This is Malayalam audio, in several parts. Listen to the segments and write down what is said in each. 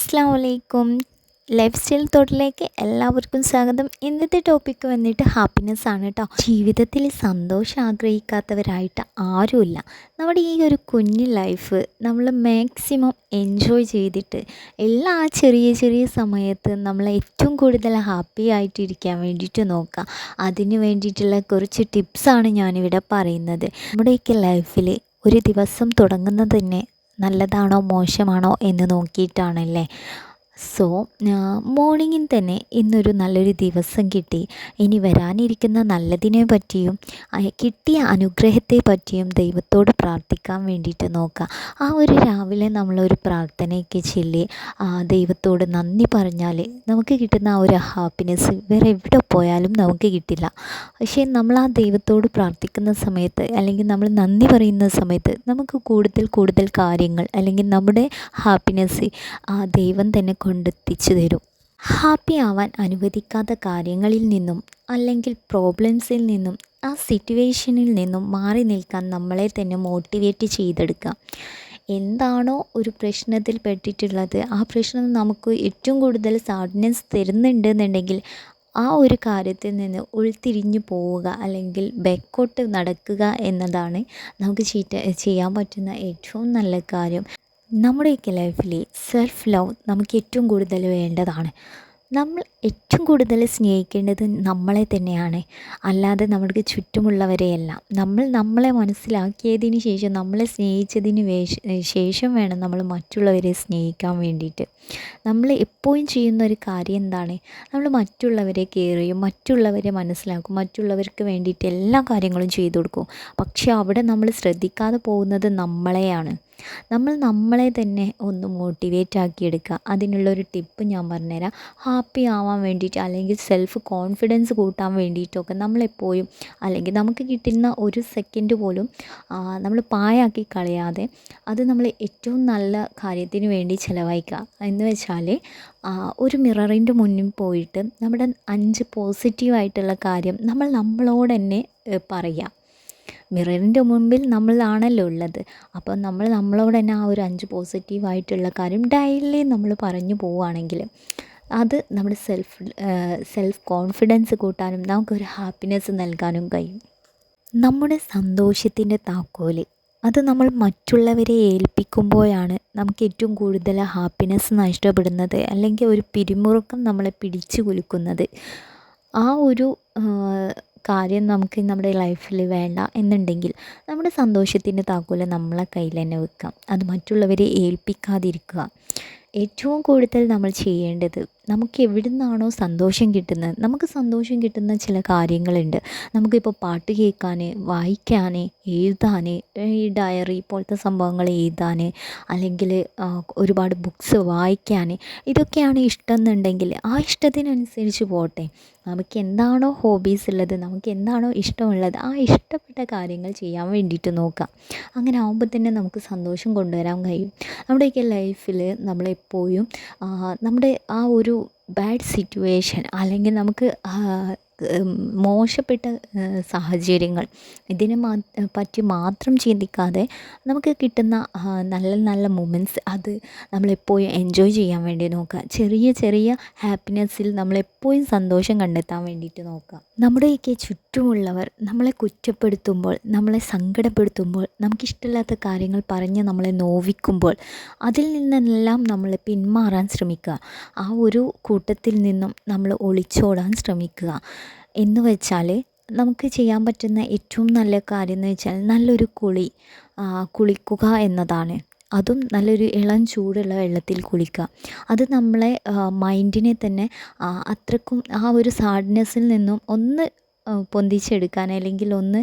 അസ്സലാമു അലൈക്കും. ലൈഫ് സ്റ്റൈൽ തോട്ടിലേക്ക് എല്ലാവർക്കും സ്വാഗതം. ഇന്നത്തെ ടോപ്പിക്ക് വന്നിട്ട് ഹാപ്പിനെസ് ആണ് കേട്ടോ. ജീവിതത്തിൽ സന്തോഷം ആഗ്രഹിക്കാത്തവരായിട്ട് ആരുമില്ല. നമ്മുടെ ഈ ഒരു കുഞ്ഞു ലൈഫ് നമ്മൾ മാക്സിമം എൻജോയ് ചെയ്തിട്ട് എല്ലാ ആ ചെറിയ ചെറിയ സമയത്ത് നമ്മൾ ഏറ്റവും കൂടുതൽ ഹാപ്പി ആയിട്ടിരിക്കാൻ വേണ്ടിയിട്ട് നോക്കുക. അതിന് വേണ്ടിയിട്ടുള്ള കുറച്ച് ടിപ്സാണ് ഞാനിവിടെ പറയുന്നത്. നമ്മുടെയൊക്കെ ലൈഫിൽ ഒരു ദിവസം തുടങ്ങുന്നത് തന്നെ നല്ലതാണോ മോശമാണോ എന്ന് നോക്കിയിട്ടാണല്ലേ. സോ മോർണിംഗിൽ തന്നെ ഇന്നൊരു നല്ലൊരു ദിവസം കിട്ടി. ഇനി വരാനിരിക്കുന്ന നല്ലതിനെ പറ്റിയും കിട്ടിയ അനുഗ്രഹത്തെ പറ്റിയും ദൈവത്തോട് പ്രാർത്ഥിക്കാൻ വേണ്ടിയിട്ട് നോക്കുക. ആ ഒരു രാവിലെ നമ്മളൊരു പ്രാർത്ഥനയൊക്കെ ചൊല്ലി ദൈവത്തോട് നന്ദി പറഞ്ഞാൽ നമുക്ക് കിട്ടുന്ന ആ ഒരു ഹാപ്പിനെസ് വേറെ എവിടെ പോയാലും നമുക്ക് കിട്ടില്ല. പക്ഷേ നമ്മൾ ആ ദൈവത്തോട് പ്രാർത്ഥിക്കുന്ന സമയത്ത് അല്ലെങ്കിൽ നമ്മൾ നന്ദി പറയുന്ന സമയത്ത് നമുക്ക് കൂടുതൽ കൂടുതൽ കാര്യങ്ങൾ അല്ലെങ്കിൽ നമ്മുടെ ഹാപ്പിനെസ് ആ ദൈവം തന്നെ കൊണ്ടെത്തിച്ചു തരും. ഹാപ്പി ആവാൻ അനുവദിക്കാത്ത കാര്യങ്ങളിൽ നിന്നും അല്ലെങ്കിൽ പ്രോബ്ലംസിൽ നിന്നും ആ സിറ്റുവേഷനിൽ നിന്നും മാറി നിൽക്കാൻ നമ്മളെ തന്നെ മോട്ടിവേറ്റ് ചെയ്തെടുക്കുക. എന്താണോ ഒരു പ്രശ്നത്തിൽ പെട്ടിട്ടുള്ളത്, ആ പ്രശ്നം നമുക്ക് ഏറ്റവും കൂടുതൽ സാഡ്നെസ് തരുന്നുണ്ടെന്നുണ്ടെങ്കിൽ ആ ഒരു കാര്യത്തിൽ നിന്ന് ഉൾത്തിരിഞ്ഞു പോവുക അല്ലെങ്കിൽ ബാക്കോട്ട് നടക്കുക എന്നതാണ് നമുക്ക് ചെയ്യാൻ പറ്റുന്ന ഏറ്റവും നല്ല കാര്യം. നമ്മുടെയൊക്കെ ലൈഫിൽ സെൽഫ് ലവ് നമുക്ക് ഏറ്റവും കൂടുതൽ വേണ്ടതാണ്. നമ്മൾ ഏറ്റവും കൂടുതൽ സ്നേഹിക്കേണ്ടത് നമ്മളെ തന്നെയാണ്, അല്ലാതെ നമ്മൾക്ക് ചുറ്റുമുള്ളവരെയല്ല. നമ്മൾ നമ്മളെ മനസ്സിലാക്കിയതിന് ശേഷം നമ്മളെ സ്നേഹിച്ചതിന് ശേഷം വേണം നമ്മൾ മറ്റുള്ളവരെ സ്നേഹിക്കാൻ വേണ്ടിയിട്ട്. നമ്മൾ എപ്പോഴും ചെയ്യുന്ന ഒരു കാര്യം എന്താണ്, നമ്മൾ മറ്റുള്ളവരെ കെയർ ചെയ്യും, മറ്റുള്ളവരെ മനസ്സിലാക്കും, മറ്റുള്ളവർക്ക് വേണ്ടിയിട്ട് എല്ലാ കാര്യങ്ങളും ചെയ്തു കൊടുക്കും. പക്ഷേ അവിടെ നമ്മൾ ശ്രദ്ധിക്കാതെ പോകുന്നത് നമ്മളെയാണ്. നമ്മൾ നമ്മളെ തന്നെ ഒന്ന് മോട്ടിവേറ്റ് ആക്കിയെടുക്കുക. അതിനുള്ളൊരു ടിപ്പ് ഞാൻ പറഞ്ഞുതരാം. ഹാപ്പി ആവാൻ വേണ്ടിയിട്ട് അല്ലെങ്കിൽ സെൽഫ് കോൺഫിഡൻസ് കൂട്ടാൻ വേണ്ടിയിട്ടൊക്കെ നമ്മളെപ്പോഴും അല്ലെങ്കിൽ നമുക്ക് കിട്ടുന്ന ഒരു സെക്കൻഡ് പോലും നമ്മൾ പാഴാക്കി കളയാതെ അത് നമ്മൾ ഏറ്റവും നല്ല കാര്യത്തിന് വേണ്ടി ചിലവഴിക്കുക. എന്ന് വെച്ചാൽ ഒരു മിററിൻ്റെ മുന്നിൽ പോയിട്ട് നമ്മുടെ 5 പോസിറ്റീവായിട്ടുള്ള കാര്യം നമ്മൾ നമ്മളോട് തന്നെ പറയുക. മിററിൻ്റെ മുമ്പിൽ നമ്മളാണല്ലോ ഉള്ളത്. അപ്പോൾ നമ്മൾ നമ്മളോട് തന്നെ ആ ഒരു 5 പോസിറ്റീവായിട്ടുള്ള കാര്യം ഡെയിലി നമ്മൾ പറഞ്ഞു പോവുകയാണെങ്കിൽ അത് നമ്മുടെ സെൽഫ് കോൺഫിഡൻസ് കൂട്ടാനും നമുക്കൊരു ഹാപ്പിനെസ് നൽകാനും കഴിയും. നമ്മുടെ സന്തോഷത്തിൻ്റെ താക്കോൽ അത് നമ്മൾ മറ്റുള്ളവരെ ഏൽപ്പിക്കുമ്പോഴാണ് നമുക്ക് ഏറ്റവും കൂടുതൽ ഹാപ്പിനെസ് നഷ്ടപ്പെടുന്നത്, അല്ലെങ്കിൽ ഒരു പിരിമുറുക്കം നമ്മളെ പിടിച്ചു കുലുക്കുന്നത്. ആ ഒരു കാര്യം നമുക്ക് നമ്മുടെ ലൈഫിൽ വേണ്ട എന്നുണ്ടെങ്കിൽ നമ്മുടെ സന്തോഷത്തിൻ്റെ താക്കോൽ നമ്മളെ കയ്യിൽ തന്നെ വെക്കാം. അത് മറ്റുള്ളവരെ ഏൽപ്പിക്കാതിരിക്കുക. ഏറ്റവും കൂടുതൽ നമ്മൾ ചെയ്യേണ്ടത്, നമുക്ക് എവിടെ നിന്നാണോ സന്തോഷം കിട്ടുന്നത്, നമുക്ക് സന്തോഷം കിട്ടുന്ന ചില കാര്യങ്ങളുണ്ട്. നമുക്കിപ്പോൾ പാട്ട് കേൾക്കാൻ, വായിക്കാൻ, എഴുതാൻ, ഈ ഡയറി പോലത്തെ സംഭവങ്ങൾ എഴുതാൻ, അല്ലെങ്കിൽ ഒരുപാട് ബുക്സ് വായിക്കാൻ, ഇതൊക്കെയാണ് ഇഷ്ടം എന്നുണ്ടെങ്കിൽ ആ ഇഷ്ടത്തിനനുസരിച്ച് പോട്ടെ. നമുക്ക് എന്താണോ ഹോബീസ് ഉള്ളത്, നമുക്ക് എന്താണോ ഇഷ്ടമുള്ളത്, ആ ഇഷ്ടപ്പെട്ട കാര്യങ്ങൾ ചെയ്യാൻ വേണ്ടിയിട്ട് നോക്കാം. അങ്ങനെ ആകുമ്പോൾ തന്നെ നമുക്ക് സന്തോഷം കൊണ്ടുവരാൻ കഴിയും. നമ്മുടെയൊക്കെ ലൈഫിൽ നമ്മളെപ്പോഴും നമ്മുടെ ആ ഒരു ബാഡ് സിറ്റുവേഷൻ അല്ലെങ്കിൽ നമുക്ക് മോശപ്പെട്ട സാഹചര്യങ്ങൾ ഇതിനെ പറ്റി മാത്രം ചിന്തിക്കാതെ നമുക്ക് കിട്ടുന്ന നല്ല നല്ല മൊമെൻറ്റ്സ് അത് നമ്മളെപ്പോഴും എൻജോയ് ചെയ്യാൻ വേണ്ടി നോക്കുക. ചെറിയ ചെറിയ ഹാപ്പിനെസ്സിൽ നമ്മളെപ്പോഴും സന്തോഷം കണ്ടെത്താൻ വേണ്ടിയിട്ട് നോക്കുക. നമ്മുടെയൊക്കെ ചുറ്റുമുള്ളവർ നമ്മളെ കുറ്റപ്പെടുത്തുമ്പോൾ, നമ്മളെ സങ്കടപ്പെടുത്തുമ്പോൾ, നമുക്കിഷ്ടമില്ലാത്ത കാര്യങ്ങൾ പറഞ്ഞ് നമ്മളെ നോവിക്കുമ്പോൾ അതിൽ നിന്നെല്ലാം നമ്മൾ പിന്മാറാൻ ശ്രമിക്കുക. ആ ഒരു കൂട്ടത്തിൽ നിന്നും നമ്മൾ ഒളിച്ചോടാൻ ശ്രമിക്കുക. എന്ന് വെച്ചാൽ നമുക്ക് ചെയ്യാൻ പറ്റുന്ന ഏറ്റവും നല്ല കാര്യം എന്ന് വെച്ചാൽ നല്ലൊരു കുളിക്കുക എന്നതാണ്. അതും നല്ലൊരു ഇളം ചൂടുള്ള വെള്ളത്തിൽ കുളിക്കുക. അത് നമ്മളെ മൈൻഡിനെ തന്നെ അത്രക്കും ആ ഒരു സാഡ്നെസ്സിൽ നിന്നും ഒന്ന് പൊന്തിച്ചെടുക്കാൻ അല്ലെങ്കിൽ ഒന്ന്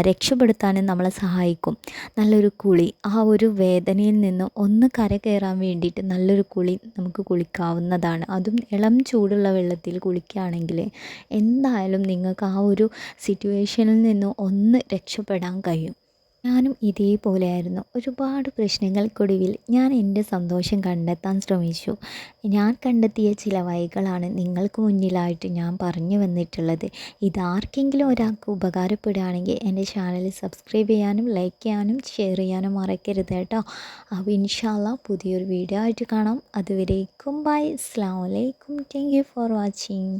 രക്ഷപ്പെടുത്താനും നമ്മളെ സഹായിക്കും. നല്ലൊരു കുളി, ആ ഒരു വേദനയിൽ നിന്നും ഒന്ന് കരകയറാൻ വേണ്ടിയിട്ട് നല്ലൊരു കുളി നമുക്ക് കുളിക്കാവുന്നതാണ്. അതും ഇളം ചൂടുള്ള വെള്ളത്തിൽ കുളിക്കുകയാണെങ്കിൽ എന്തായാലും നിങ്ങൾക്ക് ആ ഒരു സിറ്റുവേഷനിൽ നിന്നും ഒന്ന് രക്ഷപ്പെടാൻ കഴിയും. ഞാനും ഇതേപോലെയായിരുന്നു. ഒരുപാട് പ്രശ്നങ്ങൾക്കൊടുവിൽ ഞാൻ എൻ്റെ സന്തോഷം കണ്ടെത്താൻ ശ്രമിച്ചു. ഞാൻ കണ്ടെത്തിയ ചില വഴികളാണ് നിങ്ങൾക്ക് മുന്നിലായിട്ട് ഞാൻ പറഞ്ഞു വന്നിട്ടുള്ളത്. ഇതാർക്കെങ്കിലും ഒരാൾക്ക് ഉപകാരപ്പെടുകയാണെങ്കിൽ എൻ്റെ ചാനൽ സബ്സ്ക്രൈബ് ചെയ്യാനും ലൈക്ക് ചെയ്യാനും ഷെയർ ചെയ്യാനും മറക്കരുത് കേട്ടോ. അപ്പോൾ ഇൻഷാ അല്ലാഹ് പുതിയൊരു വീഡിയോ ആയിട്ട് കാണാം. അതുവരേക്കും ബൈ. അസ്സലാമു അലൈക്കും. Thank you for watching.